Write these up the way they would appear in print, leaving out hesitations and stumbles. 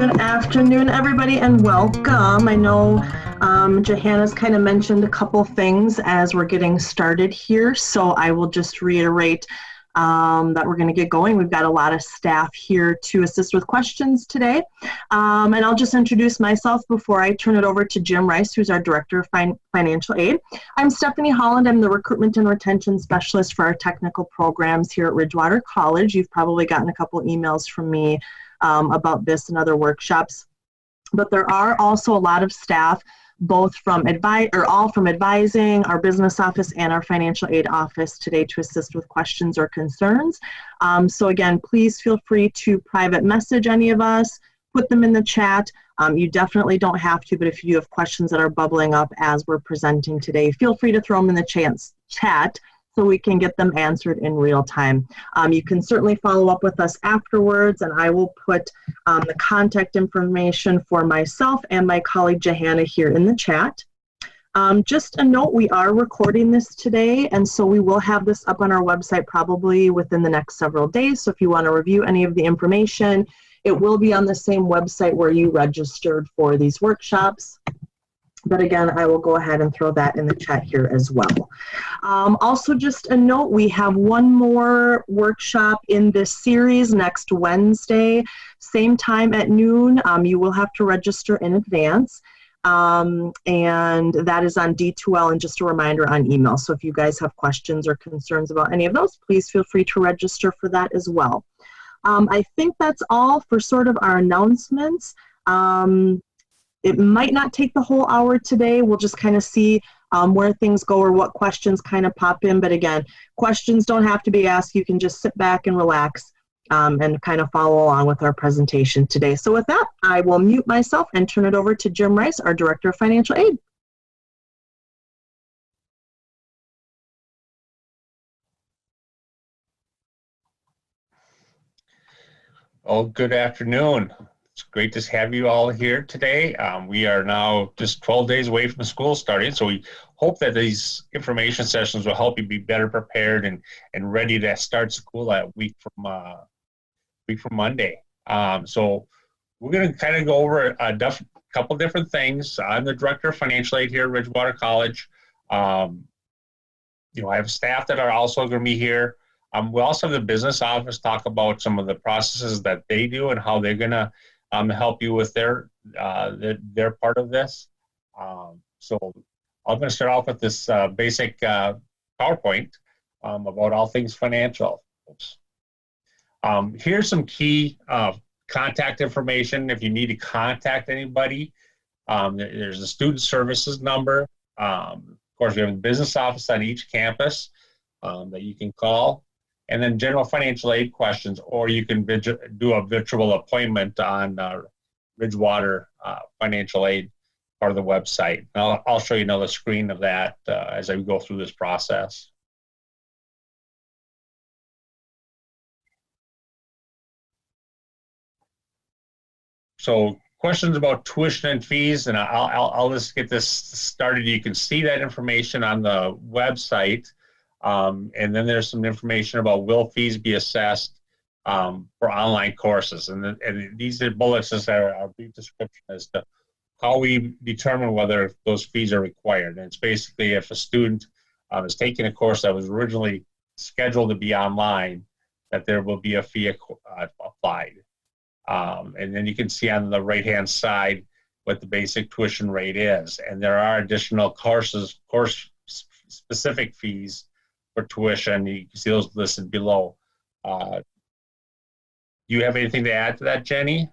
Good afternoon, everybody, and welcome. I know Johanna's kind of mentioned a couple things as we're getting started here, so I will just reiterate that we're going to get going. We've got a lot of staff here to assist with questions today, and I'll just introduce myself before I turn it over to Jim Rice, who's our Director of Financial Aid. I'm Stephanie Holland. I'm the Recruitment and Retention Specialist for our technical programs here at Ridgewater College. You've probably gotten a couple emails from me about this and other workshops, but there are also a lot of staff, both from all from advising, our business office, and our financial aid office today to assist with questions or concerns. So again, please feel free to private message any of us, put them in the chat. You definitely don't have to, but if you have questions that are bubbling up as we're presenting today, feel free to throw them in the chat so we can get them answered in real time. You can certainly follow up with us afterwards, and I will put the contact information for myself and my colleague Johanna here in the chat. Just a note, we are recording this today, and so we will have this up on our website probably within the next several days. So if you want to review any of the information, it will be on the same website where you registered for these workshops. But again, I will go ahead and throw that in the chat here as well. Also, just a note, we have one more workshop in this series next Wednesday, same time at noon. You will have to register in advance. And that is on D2L, and just a reminder on email. So if you guys have questions or concerns about any of those, please feel free to register for that as well. I think that's all for sort of our announcements. It might not take the whole hour today. We'll just kind of see where things go or what questions kind of pop in. But again, questions don't have to be asked. You can just sit back and relax and kind of follow along with our presentation today. So with that, I will mute myself and turn it over to Jim Rice, our Director of Financial Aid. Oh, good afternoon. It's great to have you all here today. We are now just 12 days away from school starting, so we hope that these information sessions will help you be better prepared and ready to start school that week from Monday. So we're going to kind of go over a couple different things. I'm the Director of Financial Aid here at Ridgewater College. I have staff that are also going to be here. We also have the business office talk about some of the processes that they do and how they're going to help you with their part of this. So I'm going to start off with this basic PowerPoint about all things financial. Here's some key contact information if you need to contact anybody. There's a student services number. Of course, we have a business office on each campus that you can call. And then general financial aid questions, or you can do a virtual appointment on Ridgewater Financial Aid part of the website. I'll show you another screen of that as I go through this process. So questions about tuition and fees, and I'll just get this started. You can see that information on the website. And then there's some information about will fees be assessed for online courses. And these are bullets that are a brief description as to how we determine whether those fees are required. And it's basically if a student is taking a course that was originally scheduled to be online, that there will be a fee applied. And then you can see on the right-hand side what the basic tuition rate is. And there are additional course-specific fees for tuition. You can see those listed below. Do you have anything to add to that, Jenny?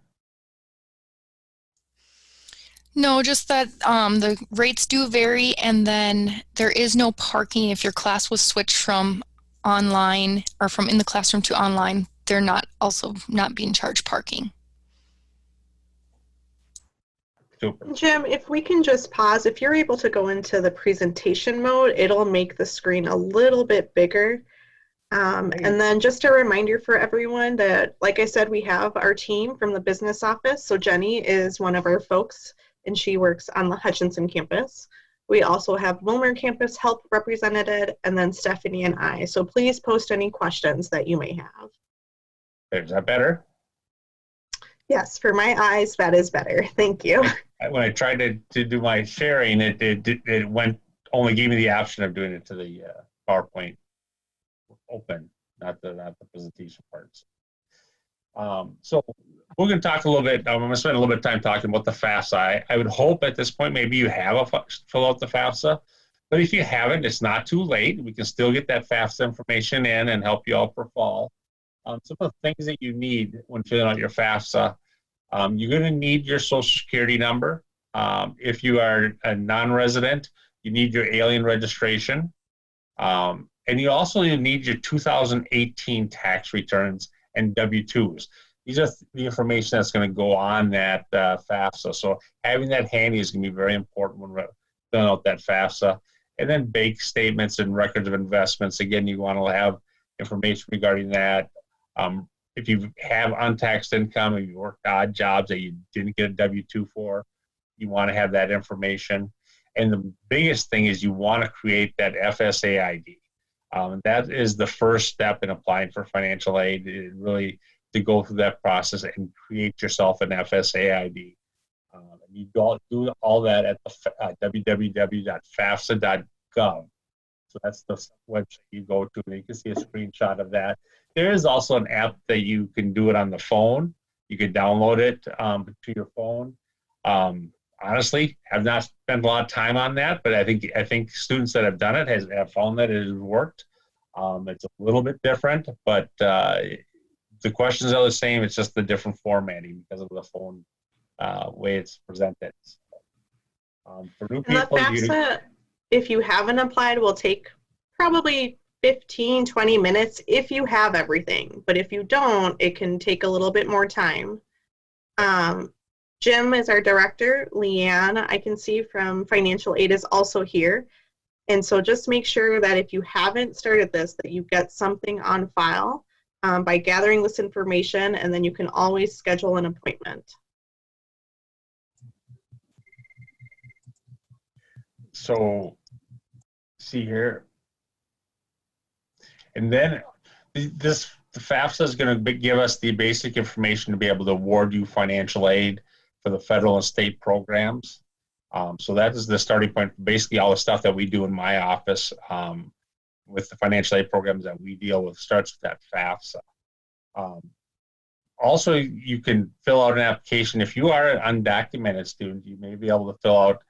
No, just that the rates do vary, and then there is no parking if your class was switched from online or from in the classroom to online. They're not being charged parking. Super. Jim, if we can just pause, if you're able to go into the presentation mode, it'll make the screen a little bit bigger. And then just a reminder for everyone that, like I said, we have our team from the business office. So Jenny is one of our folks, and she works on the Hutchinson campus. We also have Wilmer campus help represented, and then Stephanie and I. So please post any questions that you may have. Is that better? Yes, for my eyes, that is better. Thank you. When I tried to do my sharing, it went only gave me the option of doing it to the PowerPoint open, not the presentation parts. So we're going to talk a little bit. I'm going to spend a little bit of time talking about the FAFSA. I would hope at this point maybe you have fill out the FAFSA, but if you haven't, it's not too late. We can still get that FAFSA information in and help you all for fall. Some of the things that you need when filling out your FAFSA, you're going to need your Social Security number. If you are a non-resident, you need your alien registration. And you also need your 2018 tax returns and W-2s. These are the information that's going to go on that FAFSA. So having that handy is going to be very important when we're filling out that FAFSA. And then bank statements and records of investments. Again, you want to have information regarding that. If you have untaxed income, if you work odd jobs that you didn't get a W-2 for, you want to have that information. And the biggest thing is you want to create that FSA ID. That is the first step in applying for financial aid, really to go through that process and create yourself an FSA ID. And you do all that at www.fafsa.gov. So that's the website you go to, and you can see a screenshot of that. There is also an app that you can do it on the phone. You can download it to your phone. Honestly, I've not spent a lot of time on that, but I think students that have done it have found that it has worked. It's a little bit different, but the questions are the same. It's just the different formatting because of the phone way it's presented. For new people, the FAFSA, if you haven't applied, will take probably 15-20 minutes if you have everything. But if you don't, it can take a little bit more time. Jim is our director. Leanne, I can see from financial aid, is also here. And so just make sure that if you haven't started this, that you get something on file by gathering this information, and then you can always schedule an appointment. So, see here. And then the FAFSA is going to give us the basic information to be able to award you financial aid for the federal and state programs. So that is the starting point for basically all the stuff that we do in my office with the financial aid programs that we deal with starts with that FAFSA. Also, you can fill out an application. If you are an undocumented student, you may be able to fill out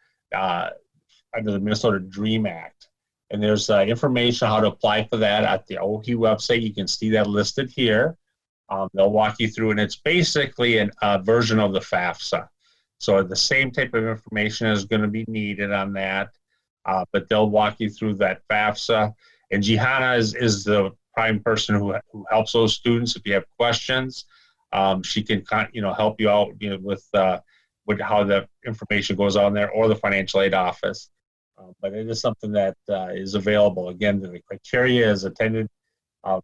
under the Minnesota DREAM Act. And there's information on how to apply for that at the OHE website. You can see that listed here. They'll walk you through, and it's basically a version of the FAFSA. So the same type of information is going to be needed on that, but they'll walk you through that FAFSA. And Gihanna is the prime person who helps those students. If you have questions, she can help you out with how the information goes on there, or the financial aid office. But it is something that is available. Again, the criteria is attended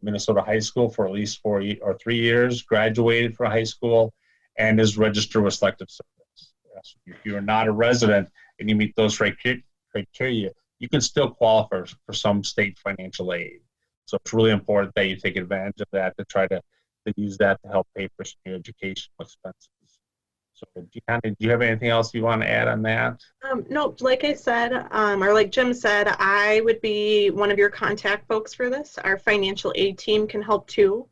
Minnesota high school for at least 4 or 3 years, graduated from high school, and is registered with selective service. If you're not a resident and you meet those criteria, you can still qualify for some state financial aid. So it's really important that you take advantage of that to try to use that to help pay for your educational expenses. So, Gianna, do you have anything else you want to add on that? No, like I said, or like Jim said, I would be one of your contact folks for this. Our financial aid team can help too.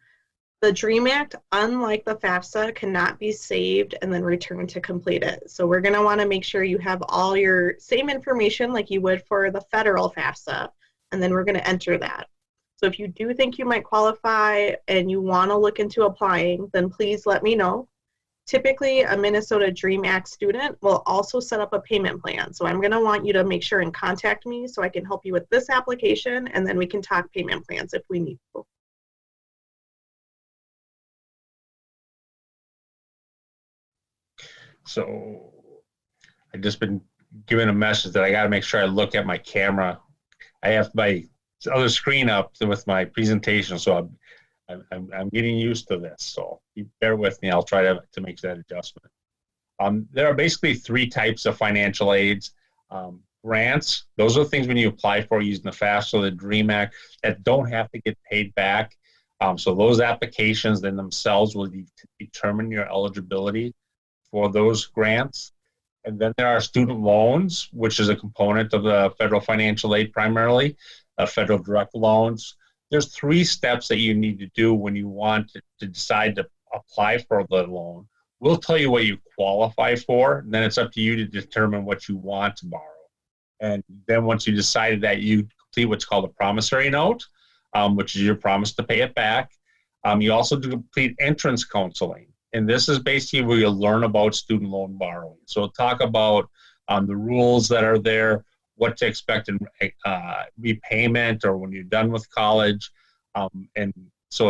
The DREAM Act, unlike the FAFSA, cannot be saved and then returned to complete it. So we're going to want to make sure you have all your same information like you would for the federal FAFSA, and then we're going to enter that. So if you do think you might qualify and you want to look into applying, then please let me know. Typically, a Minnesota DREAM Act student will also set up a payment plan. So I'm going to want you to make sure and contact me so I can help you with this application, and then we can talk payment plans if we need to. So I've just been given a message that I got to make sure I look at my camera. I have my other screen up with my presentation, so I'm getting used to this. So you bear with me. I'll try to make that adjustment. There are basically 3 types of financial aids. Grants, those are the things when you apply for using the FAFSA or the DREAM Act that don't have to get paid back. So those applications then themselves will determine your eligibility for those grants. And then there are student loans, which is a component of the federal financial aid primarily, federal direct loans. There's 3 steps that you need to do when you want to decide to apply for the loan. We'll tell you what you qualify for, and then it's up to you to determine what you want to borrow. And then once you decide that, you complete what's called a promissory note, which is your promise to pay it back. You also do complete entrance counseling. And this is basically where you'll learn about student loan borrowing. So we'll talk about the rules that are there, what to expect in repayment or when you're done with college. And so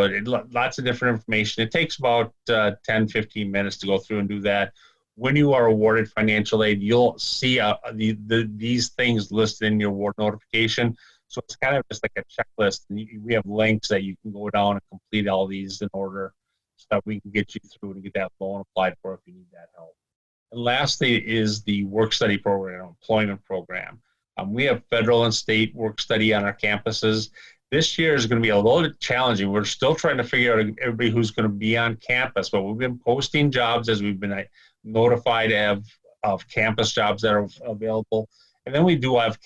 lots of different information. It takes about 10, 15 minutes to go through and do that. When you are awarded financial aid, you'll see these things listed in your award notification. So it's kind of just like a checklist. And we have links that you can go down and complete all these in order so that we can get you through and get that loan applied for if you need that help. And lastly is the work study program, employment program. We have federal and state work study on our campuses. This year is going to be a little bit challenging. We're still trying to figure out everybody who's going to be on campus, but we've been posting jobs as we've been notified of campus jobs that are available. And then we do have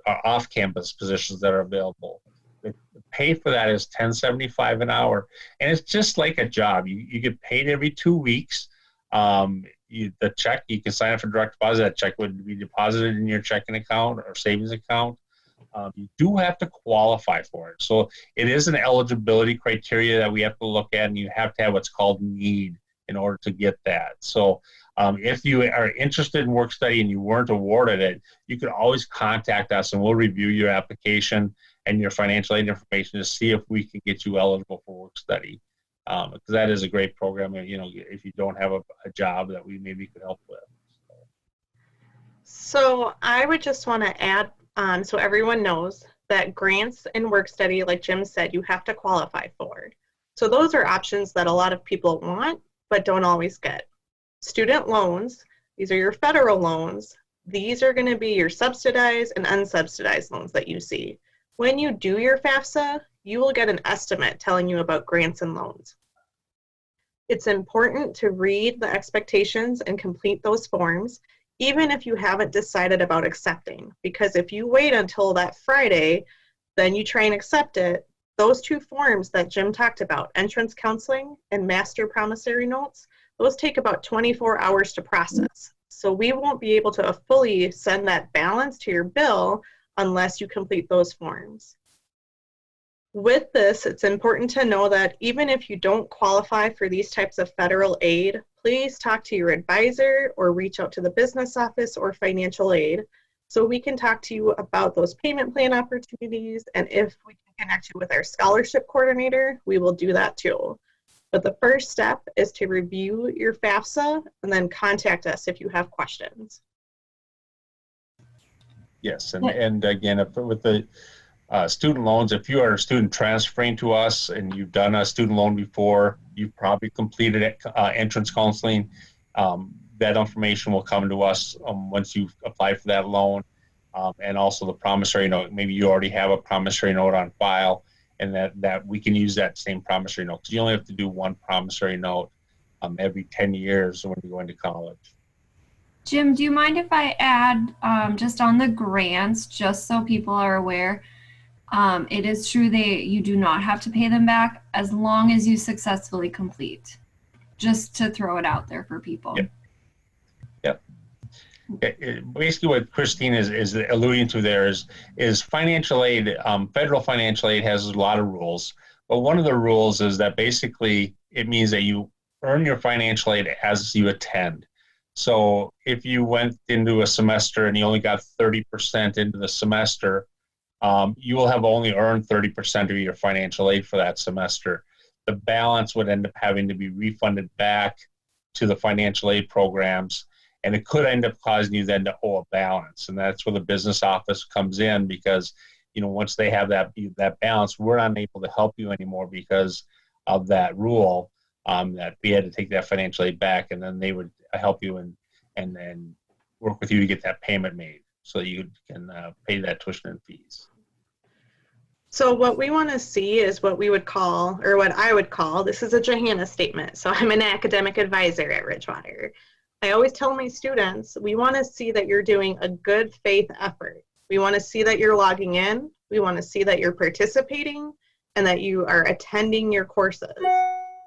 off-campus positions that are available. The pay for that is $10.75 an hour. And it's just like a job. You get paid every 2 weeks. The check, you can sign up for direct deposit. That check would be deposited in your checking account or savings account. You do have to qualify for it. So it is an eligibility criteria that we have to look at, and you have to have what's called need in order to get that. So if you are interested in work study and you weren't awarded it, you can always contact us and we'll review your application and your financial aid information to see if we can get you eligible for work study. Because that is a great program, if you don't have a job that we maybe could help with. So I would just want to add, so everyone knows that grants and work study, like Jim said, you have to qualify for. So those are options that a lot of people want, but don't always get. Student loans, these are your federal loans. These are going to be your subsidized and unsubsidized loans that you see. When you do your FAFSA, you will get an estimate telling you about grants and loans. It's important to read the expectations and complete those forms, even if you haven't decided about accepting, because if you wait until that Friday, then you try and accept it, those 2 forms that Jim talked about, entrance counseling and master promissory notes, those take about 24 hours to process. So we won't be able to fully send that balance to your bill unless you complete those forms. With this, it's important to know that even if you don't qualify for these types of federal aid, please talk to your advisor or reach out to the business office or financial aid so we can talk to you about those payment plan opportunities, and if we can connect you with our scholarship coordinator, we will do that too. But the first step is to review your FAFSA and then contact us if you have questions. Yes, and again, with the student loans, if you are a student transferring to us and you've done a student loan before, you've probably completed entrance counseling, that information will come to us once you've applied for that loan, and also the promissory note. Maybe you already have a promissory note on file, and that we can use that same promissory note, because you only have to do one promissory note every 10 years when you go into college. Jim, do you mind if I add just on the grants, just so people are aware, it is true you do not have to pay them back as long as you successfully complete, just to throw it out there for people. Yep. Basically what Christine is alluding to there is financial aid. Federal financial aid has a lot of rules, but one of the rules is that basically it means that you earn your financial aid as you attend. So if you went into a semester and you only got 30% into the semester, you will have only earned 30% of your financial aid for that semester. The balance would end up having to be refunded back to the financial aid programs, and it could end up causing you then to owe a balance. And that's where the business office comes in, because once they have that balance, we're not able to help you anymore because of that rule, that we had to take that financial aid back, and then they would help you and then work with you to get that payment made so you can pay that tuition and fees. So what we want to see is what we would call, or what I would call, this is a Johanna statement. So I'm an academic advisor at Ridgewater. I always tell my students, we want to see that you're doing a good faith effort. We want to see that you're logging in. We want to see that you're participating and that you are attending your courses.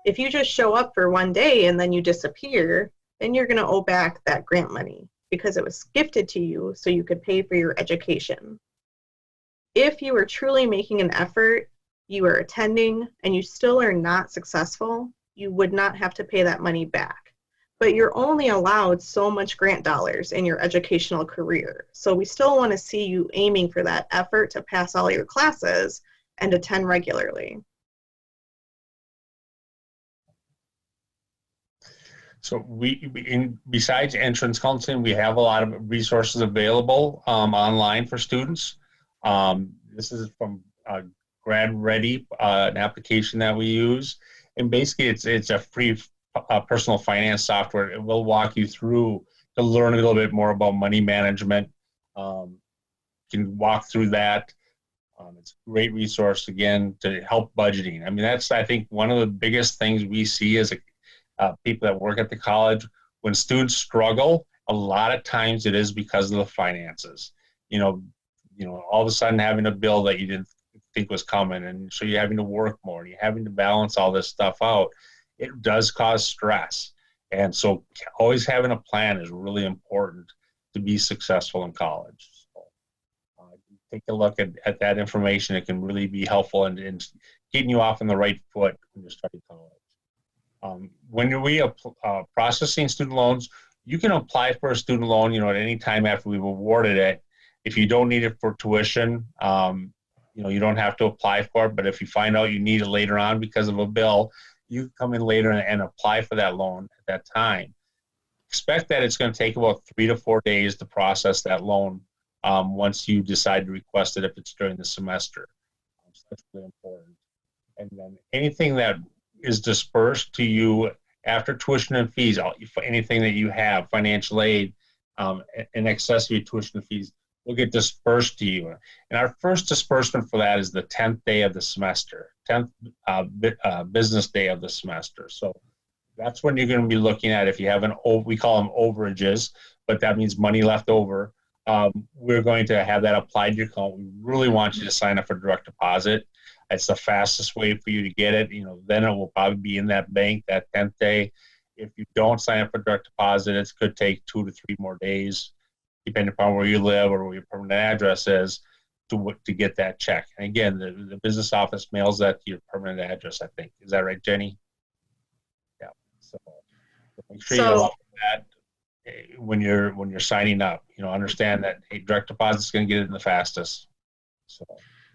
If you just show up for one day and then you disappear, then you're going to owe back that grant money because it was gifted to you so you could pay for your education. If you are truly making an effort, you are attending, and you still are not successful, you would not have to pay that money back. But you're only allowed so much grant dollars in your educational career. So we still want to see you aiming for that effort to pass all your classes and attend regularly. So besides entrance counseling, we have a lot of resources available online for students. This is from Grad Ready, an application that we use, and basically it's a free personal finance software. It will walk you through to learn a little bit more about money management. You can walk through that. It's a great resource again to help budgeting. I mean, that's I think one of the biggest things we see as people that work at the college. When students struggle, a lot of times it is because of the finances. You know, all of a sudden having a bill that you didn't think was coming, and so you're having to work more, and you're having to balance all this stuff out. It does cause stress. And so always having a plan is really important to be successful in college. So, take a look at that information. It can really be helpful in getting you off on the right foot when you start college. When we are processing student loans, you can apply for a student loan, at any time after we've awarded it. If you don't need it for tuition, you don't have to apply for it. But if you find out you need it later on because of a bill, you can come in later and apply for that loan at that time. Expect that it's going to take about 3 to 4 days to process that loan once you decide to request it if it's during the semester. So that's really important. And then anything that is dispersed to you after tuition and fees, anything that you have, financial aid, in excess of your tuition and fees, will get dispersed to you. And our first disbursement for that is the 10th day of the semester, 10th business day of the semester. So that's when you're going to be looking at if you have we call them overages, but that means money left over. We're going to have that applied to your account. We really want you to sign up for direct deposit. It's the fastest way for you to get it. Then it will probably be in that bank that 10th day. If you don't sign up for direct deposit, it could take 2 to 3 more days, depending upon where you live or where your permanent address is, to get that check. And again, the business office mails that to your permanent address, I think. Is that right, Jenny? Yeah. So make sure you allow that when you're signing up. Understand that direct deposit is going to get it in the fastest.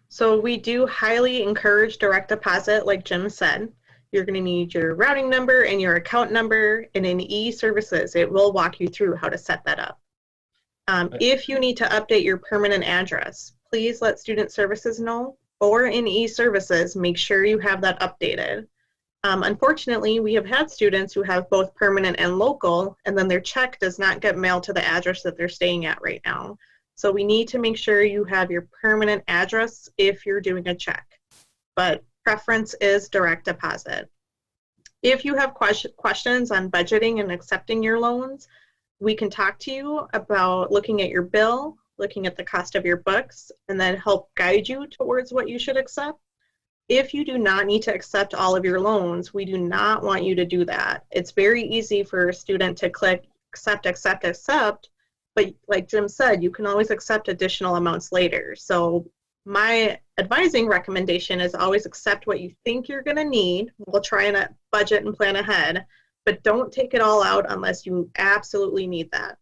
So we do highly encourage direct deposit, like Jim said. You're going to need your routing number and your account number, and in e-services, it will walk you through how to set that up. If you need to update your permanent address, please let Student Services know, or in e-services, make sure you have that updated. Unfortunately, we have had students who have both permanent and local, and then their check does not get mailed to the address that they're staying at right now. So we need to make sure you have your permanent address if you're doing a check, but preference is direct deposit. If you have questions on budgeting and accepting your loans, we can talk to you about looking at your bill, looking at the cost of your books, and then help guide you towards what you should accept. If you do not need to accept all of your loans, we do not want you to do that. It's very easy for a student to click accept, accept, accept, but like Jim said, you can always accept additional amounts later. So my advising recommendation is always accept what you think you're going to need. We'll try and budget and plan ahead, but don't take it all out unless you absolutely need that.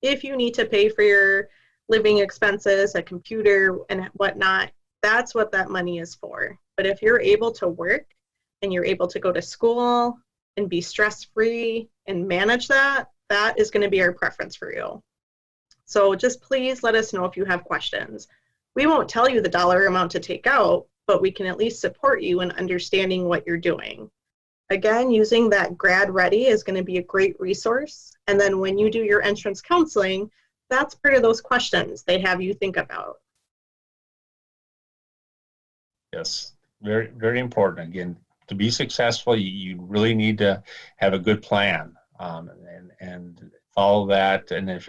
If you need to pay for your living expenses, a computer and whatnot, that's what that money is for. But if you're able to work and you're able to go to school and be stress-free and manage that, that is going to be our preference for you. So just please let us know if you have questions. We won't tell you the dollar amount to take out, but we can at least support you in understanding what you're doing. Again, using that Grad Ready is going to be a great resource. And then when you do your entrance counseling, that's part of those questions they have you think about. Yes, very, very important. Again, to be successful, you really need to have a good plan, and follow that. And if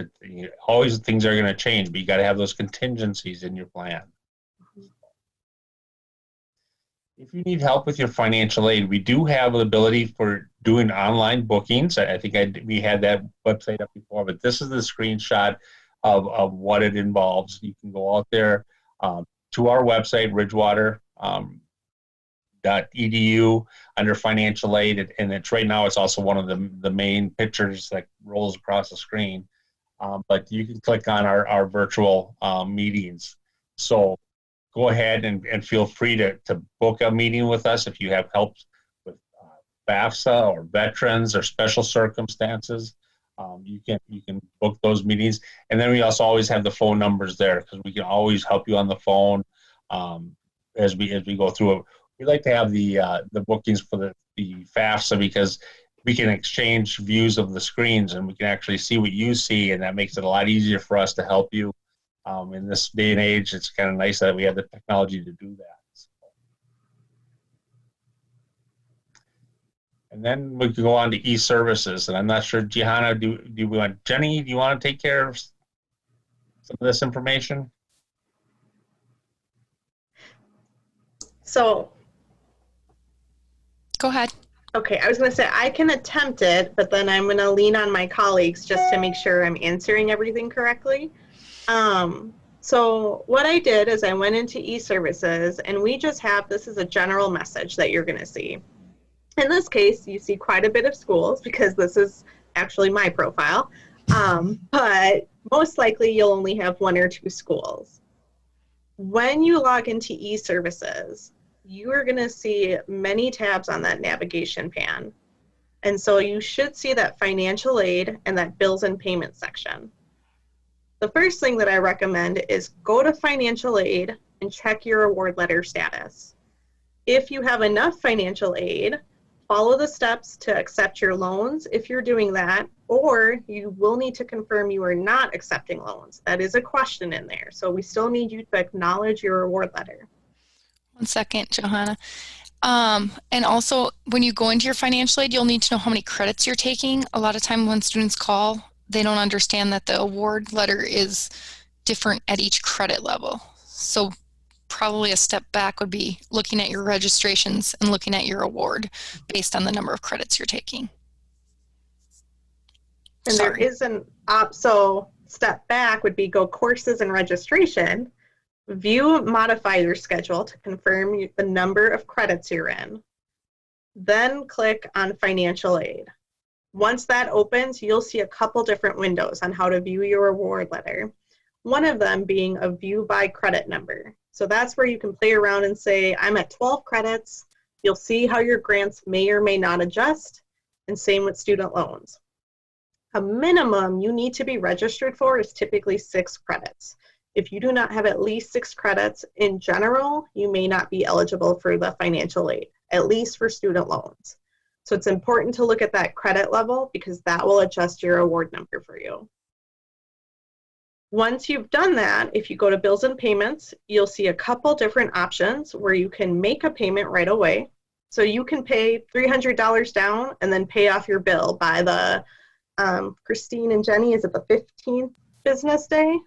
always things are going to change, but you got to have those contingencies in your plan. If you need help with your financial aid, we do have the ability for doing online bookings. I think we had that website up before, but this is the screenshot of what it involves. You can go out there to our website, Ridgewater.edu, under financial aid, and it's right now. It's also one of the main pictures that rolls across the screen. But you can click on our virtual meetings. So go ahead and feel free to book a meeting with us if you have help with FAFSA or veterans or special circumstances. You can book those meetings, and then we also always have the phone numbers there because we can always help you on the phone as we go through it. We like to have the bookings for the FAFSA because we can exchange views of the screens and we can actually see what you see, and that makes it a lot easier for us to help you. In this day and age, it's kind of nice that we have the technology to do that. And then we can go on to e-services, and I'm not sure, Gihanna, do we want Jenny? Do you want to take care of some of this information? So, Go ahead. okay, I was going to say I can attempt it, but then I'm going to lean on my colleagues just to make sure I'm answering everything correctly. So what I did is I went into e-services, and we just have, this is a general message that you're going to see. In this case, you see quite a bit of schools because this is actually my profile, but most likely you'll only have 1 or 2 schools. When you log into e-services, you are going to see many tabs on that navigation pane. And so you should see that financial aid and that bills and payments section. The first thing that I recommend is go to financial aid and check your award letter status. If you have enough financial aid, follow the steps to accept your loans if you're doing that, or you will need to confirm you are not accepting loans. That is a question in there. So we still need you to acknowledge your award letter. 1 second, Johanna. And also, when you go into your financial aid, you'll need to know how many credits you're taking. A lot of time when students call, they don't understand that the award letter is different at each credit level. So probably a step back would be looking at your registrations and looking at your award based on the number of credits you're taking. And Sorry. there is so step back would be go courses and registration, view modify your schedule to confirm the number of credits you're in, then click on financial aid. Once that opens, you'll see a couple different windows on how to view your award letter. One of them being a view by credit number. So that's where you can play around and say, I'm at 12 credits. You'll see how your grants may or may not adjust, and same with student loans. A minimum you need to be registered for is typically 6 credits. If you do not have at least 6 credits in general, you may not be eligible for the financial aid, at least for student loans. So it's important to look at that credit level because that will adjust your award number for you. Once you've done that, if you go to bills and payments, you'll see a couple different options where you can make a payment right away. So you can pay $300 down and then pay off your bill by the, Christine and Jenny, is it the 15th business day?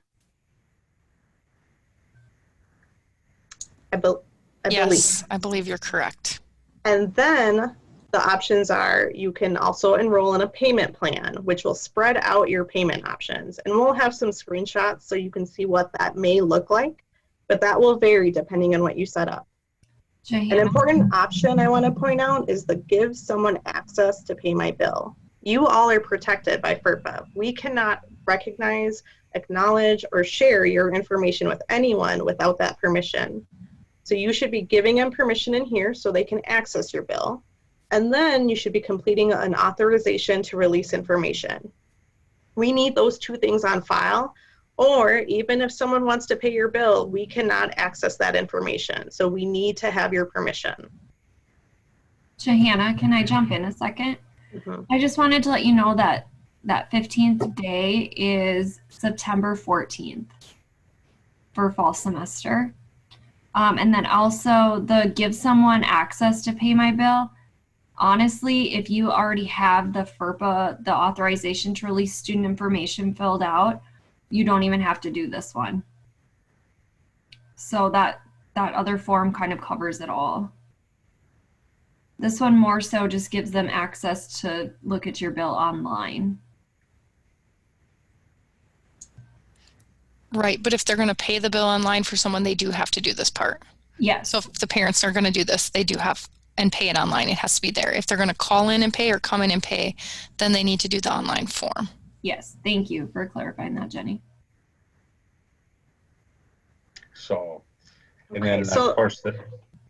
Yes, I believe you're correct. And then the options are you can also enroll in a payment plan, which will spread out your payment options. And we'll have some screenshots so you can see what that may look like, but that will vary depending on what you set up. An important option I want to point out is the give someone access to pay my bill. You all are protected by FERPA. We cannot recognize, acknowledge, or share your information with anyone without that permission. So you should be giving them permission in here so they can access your bill. And then you should be completing an authorization to release information. We need those 2 things on file, or even if someone wants to pay your bill, we cannot access that information. So we need to have your permission. Johanna, can I jump in a second? Mm-hmm. I just wanted to let you know that that 15th day is September 14th for fall semester. And then also the give someone access to pay my bill. Honestly, if you already have the FERPA, the authorization to release student information filled out, you don't even have to do this one. So that other form kind of covers it all. This one more so just gives them access to look at your bill online. Right, but if they're going to pay the bill online for someone, they do have to do this part. Yes. So if the parents are going to do this, they do have and pay it online. It has to be there. If they're going to call in and pay or come in and pay, then they need to do the online form. Yes, thank you for clarifying that, Jenny. So, and Okay, then so of course the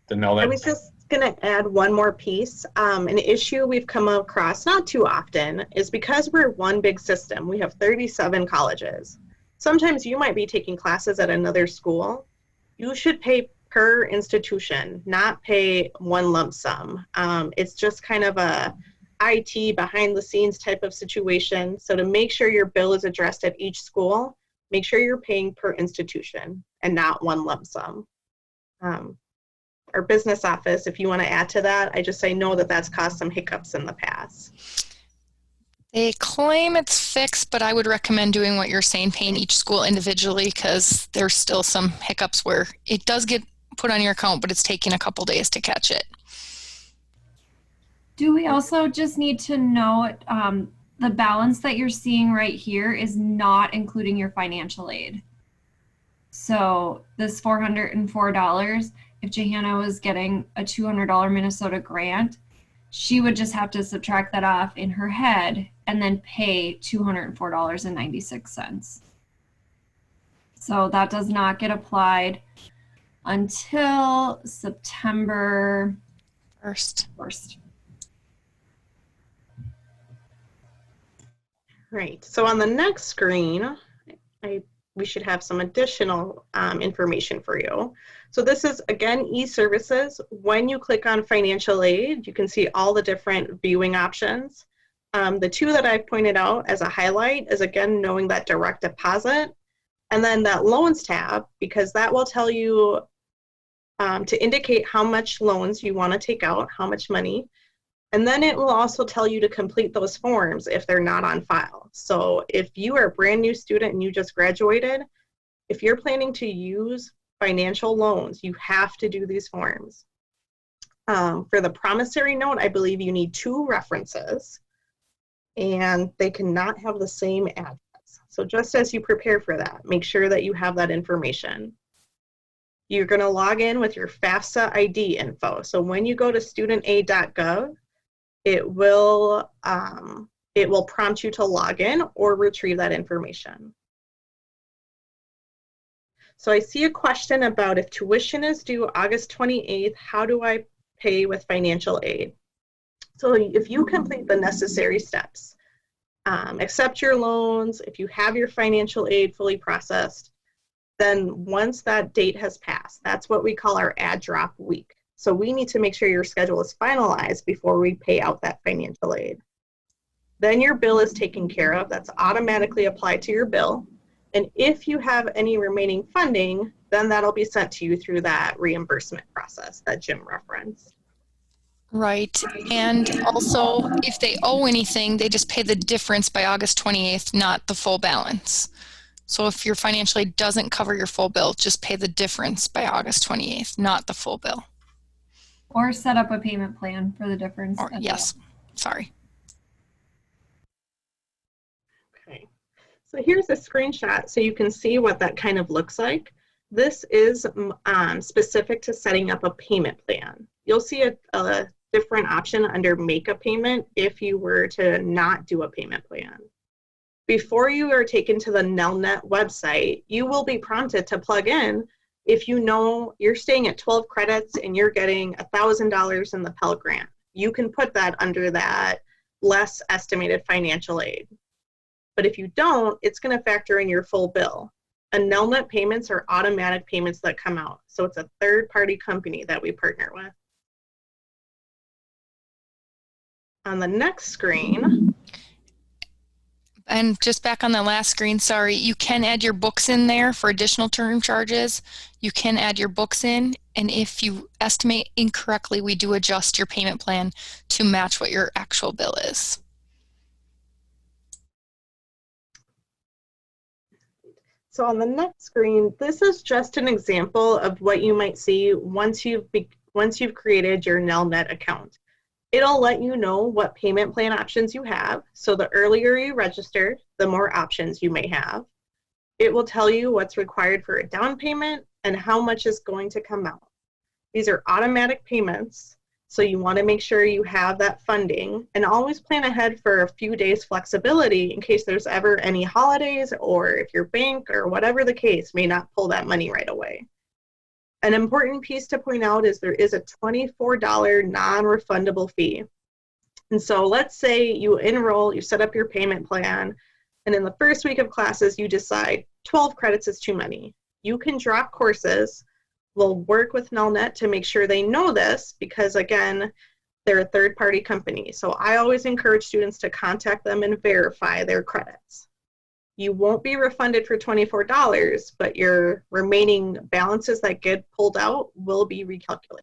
I was just going to add one more piece. An issue we've come across not too often is because we're one big system, we have 37 colleges. Sometimes you might be taking classes at another school. You should pay per institution, not pay one lump sum. It's just kind of a IT behind the scenes type of situation. So to make sure your bill is addressed at each school, make sure you're paying per institution and not one lump sum. Our business office, if you want to add to that, I know that that's caused some hiccups in the past. They claim it's fixed, but I would recommend doing what you're saying, paying each school individually, because there's still some hiccups where it does get put on your account, but it's taking a couple days to catch it. Do we also just need to note the balance that you're seeing right here is not including your financial aid. So this $404, if Johanna was getting a $200 Minnesota grant, she would just have to subtract that off in her head and then pay $204.96. So that does not get applied until September 1st. Right, so on the next screen, we should have some additional information for you. So this is, again, e-services. When you click on financial aid, you can see all the different viewing options. The two that I've pointed out as a highlight is, again, knowing that direct deposit, and then that loans tab, because that will tell you to indicate how much loans you want to take out, how much money. And then it will also tell you to complete those forms if they're not on file. So if you are a brand new student and you just graduated, if you're planning to use financial loans, you have to do these forms. For the promissory note, I believe you need 2 references, and they cannot have the same address. So just as you prepare for that, make sure that you have that information. You're going to log in with your FAFSA ID info. So when you go to studentaid.gov, it will prompt you to log in or retrieve that information. So I see a question about if tuition is due August 28th, how do I pay with financial aid? So if you complete the necessary steps, accept your loans, if you have your financial aid fully processed, then once that date has passed, that's what we call our add drop week. So we need to make sure your schedule is finalized before we pay out that financial aid. Then your bill is taken care of. That's automatically applied to your bill. And if you have any remaining funding, then that'll be sent to you through that reimbursement process that Jim referenced. Right. And also, if they owe anything, they just pay the difference by August 28th, not the full balance. So if your financial aid doesn't cover your full bill, just pay the difference by August 28th, not the full bill. Or set up a payment plan for the difference. Or, yes, sorry. Okay, so here's a screenshot so you can see what that kind of looks like. This is specific to setting up a payment plan. You'll see a different option under make a payment if you were to not do a payment plan. Before you are taken to the Nelnet website, you will be prompted to plug in if you know you're staying at 12 credits and you're getting $1,000 in the Pell Grant. You can put that under that less estimated financial aid. But if you don't, it's going to factor in your full bill. And Nelnet payments are automatic payments that come out. So it's a third-party company that we partner with. On the next screen. And just back on the last screen, sorry, you can add your books in there for additional term charges. You can add your books in, and if you estimate incorrectly, we do adjust your payment plan to match what your actual bill is. So on the next screen, this is just an example of what you might see once you've created your Nelnet account. It'll let you know what payment plan options you have. So the earlier you register, the more options you may have. It will tell you what's required for a down payment and how much is going to come out. These are automatic payments, so you want to make sure you have that funding and always plan ahead for a few days flexibility in case there's ever any holidays or if your bank or whatever the case may not pull that money right away. An important piece to point out is there is a $24 non-refundable fee. And so let's say you enroll, you set up your payment plan, and in the first week of classes, you decide 12 credits is too many. You can drop courses. We'll work with Nelnet to make sure they know this because, again, they're a third-party company. So I always encourage students to contact them and verify their credits. You won't be refunded for $24, but your remaining balances that get pulled out will be recalculated.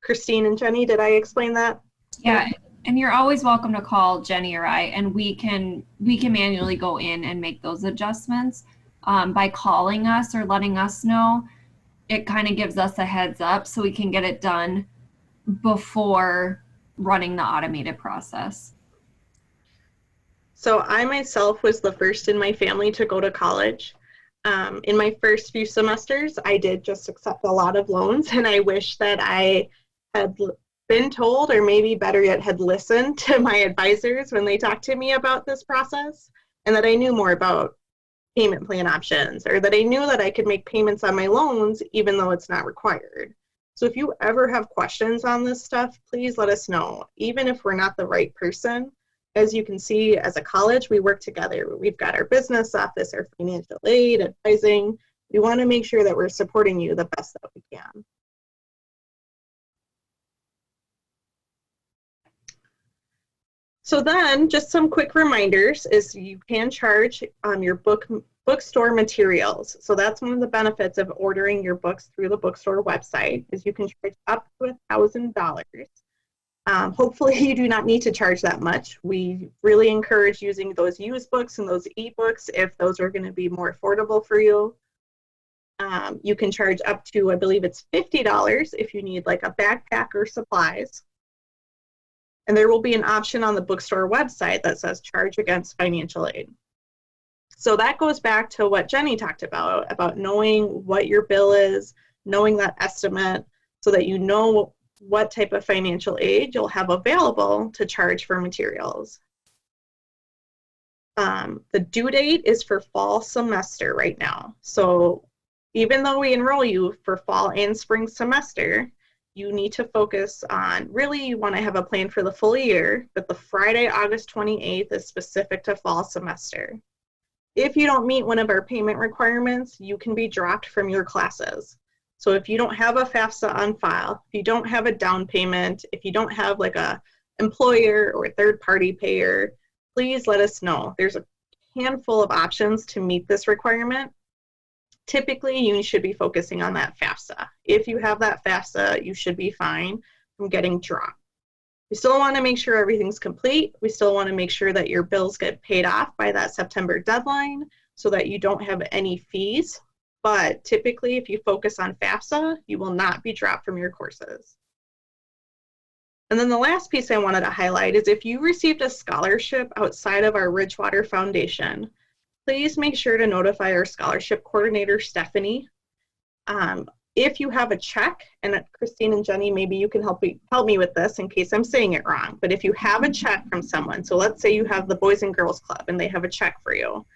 Christine and Jenny, did I explain that? Yeah, and you're always welcome to call Jenny or I, and we can manually go in and make those adjustments. By calling us or letting us know, it kind of gives us a heads up so we can get it done before running the automated process. So I myself was the first in my family to go to college. In my first few semesters, I did just accept a lot of loans, and I wish that I had been told, or maybe better yet, had listened to my advisors when they talked to me about this process, and that I knew more about payment plan options, or that I knew that I could make payments on my loans even though it's not required. So if you ever have questions on this stuff, please let us know, even if we're not the right person. As you can see, as a college, we work together. We've got our business office, our financial aid, advising. We want to make sure that we're supporting you the best that we can. So then, just some quick reminders is you can charge your bookstore materials. So that's one of the benefits of ordering your books through the bookstore website is you can charge up to $1,000. Hopefully you do not need to charge that much. We really encourage using those used books and those ebooks if those are going to be more affordable for you. You can charge up to, I believe it's $50 if you need like a backpack or supplies. And there will be an option on the bookstore website that says charge against financial aid. So that goes back to what Jenny talked about knowing what your bill is, knowing that estimate so that you know what type of financial aid you'll have available to charge for materials. The due date is for fall semester right now. So even though we enroll you for fall and spring semester, you need to focus on, really you want to have a plan for the full year, but the Friday, August 28th is specific to fall semester. If you don't meet one of our payment requirements, you can be dropped from your classes. So if you don't have a FAFSA on file, if you don't have a down payment, if you don't have like a employer or third-party payer, please let us know. There's a handful of options to meet this requirement. Typically, you should be focusing on that FAFSA. If you have that FAFSA, you should be fine from getting dropped. We still want to make sure everything's complete. We still want to make sure that your bills get paid off by that September deadline so that you don't have any fees. But typically, if you focus on FAFSA, you will not be dropped from your courses. And then the last piece I wanted to highlight is if you received a scholarship outside of our Ridgewater Foundation, please make sure to notify our scholarship coordinator, Stephanie. If you have a check, and Christine and Jenny, maybe you can help me with this in case I'm saying it wrong, but if you have a check from someone, so let's say you have the Boys and Girls Club and they have a check for you,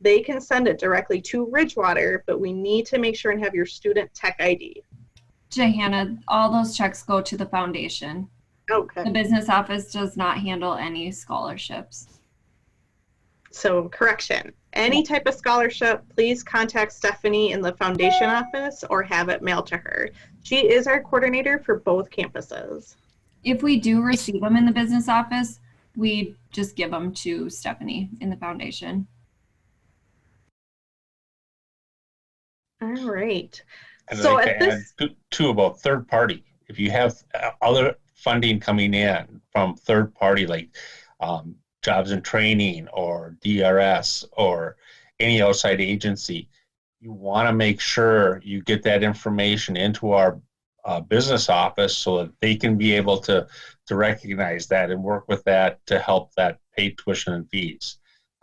they can send it directly to Ridgewater, but we need to make sure and have your student tech ID. Johanna, all those checks go to the foundation. Okay. The business office does not handle any scholarships. So correction, any type of scholarship, please contact Stephanie in the foundation office or have it mailed to her. She is our coordinator for both campuses. If we do receive them in the business office, we just give them to Stephanie in the foundation. All right. And So I'd like at to this, add too about third party. If you have other funding coming in from third party, like jobs and training or DRS or any outside agency, you want to make sure you get that information into our business office so that they can be able to recognize that and work with that to help that pay tuition and fees.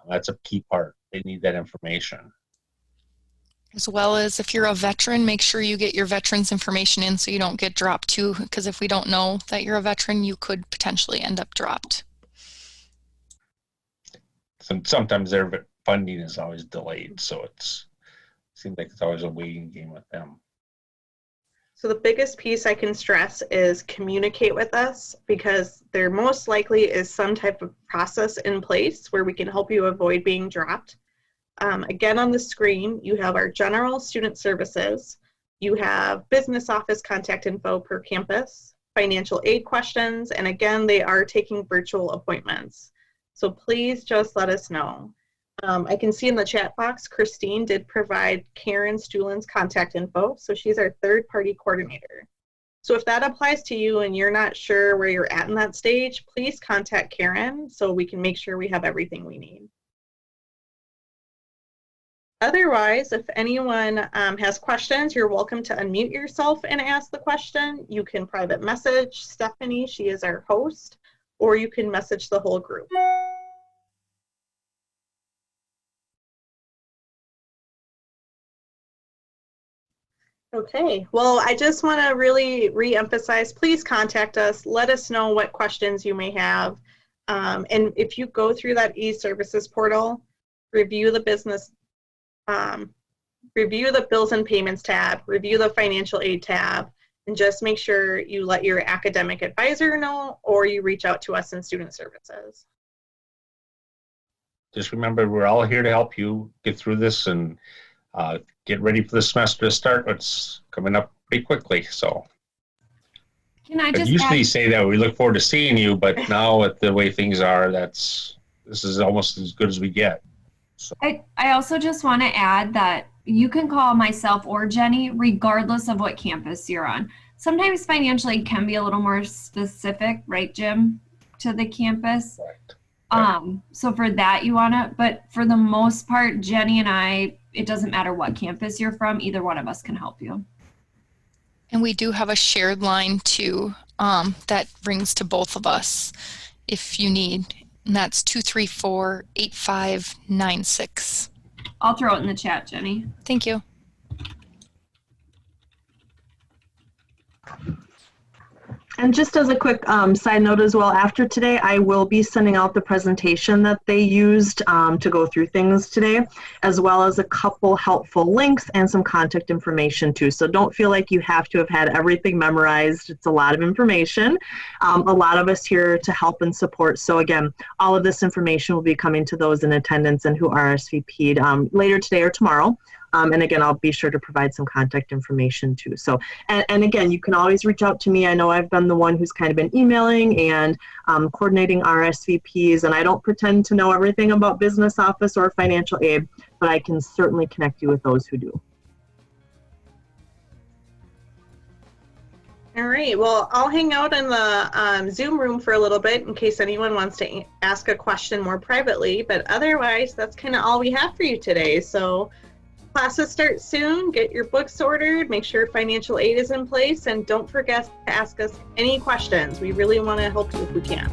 That's a key part. They need that information. As well as if you're a veteran, make sure you get your veterans information in so you don't get dropped too, because if we don't know that you're a veteran, you could potentially end up dropped. Sometimes their funding is always delayed, so seems like it's always a waiting game with them. so the biggest piece I can stress is communicate with us, because there most likely is some type of process in place where we can help you avoid being dropped. Again, on the screen, you have our general student services. You have business office contact info per campus, financial aid questions, and again, they are taking virtual appointments. So please just let us know. I can see in the chat box, Christine did provide Karen Stuhlen's contact info, so she's our third-party coordinator. So if that applies to you and you're not sure where you're at in that stage, please contact Karen so we can make sure we have everything we need. Otherwise, if anyone has questions, you're welcome to unmute yourself and ask the question. You can private message Stephanie, she is our host, or you can message the whole group. Okay, well, I just want to really re-emphasize, please contact us. Let us know what questions you may have. And if you go through that e-services portal, review the business, review the bills and payments tab, review the financial aid tab, and just make sure you let your academic advisor know or you reach out to us in student services. Just remember, we're all here to help you get through this and get ready for the semester to start. It's coming up pretty quickly. So Can I I just usually add, say that we look forward to seeing you, but now with the way things are, this is almost as good as we get. So. I also just want to add that you can call myself or Jenny regardless of what campus you're on. Sometimes financial aid can be a little more specific, right, Jim, to the campus. Right. So for that you want to, but for the most part, Jenny and I, it doesn't matter what campus you're from, either one of us can help you. And we do have a shared line too that rings to both of us if you need. And that's 234-8596. I'll throw it in the chat, Jenny. Thank you. And just as a quick side note as well, after today, I will be sending out the presentation that they used to go through things today, as well as a couple helpful links and some contact information too. So don't feel like you have to have had everything memorized. It's a lot of information. A lot of us here to help and support. So again, all of this information will be coming to those in attendance and who RSVP'd later today or tomorrow. And again, I'll be sure to provide some contact information too. So, and again, you can always reach out to me. I know I've been the one who's kind of been emailing and coordinating RSVPs, and I don't pretend to know everything about business office or financial aid, but I can certainly connect you with those who do. All right, well, I'll hang out in the Zoom room for a little bit in case anyone wants to ask a question more privately, but otherwise, that's kind of all we have for you today. So classes start soon. Get your books ordered. Make sure financial aid is in place. And don't forget to ask us any questions. We really want to help you if we can.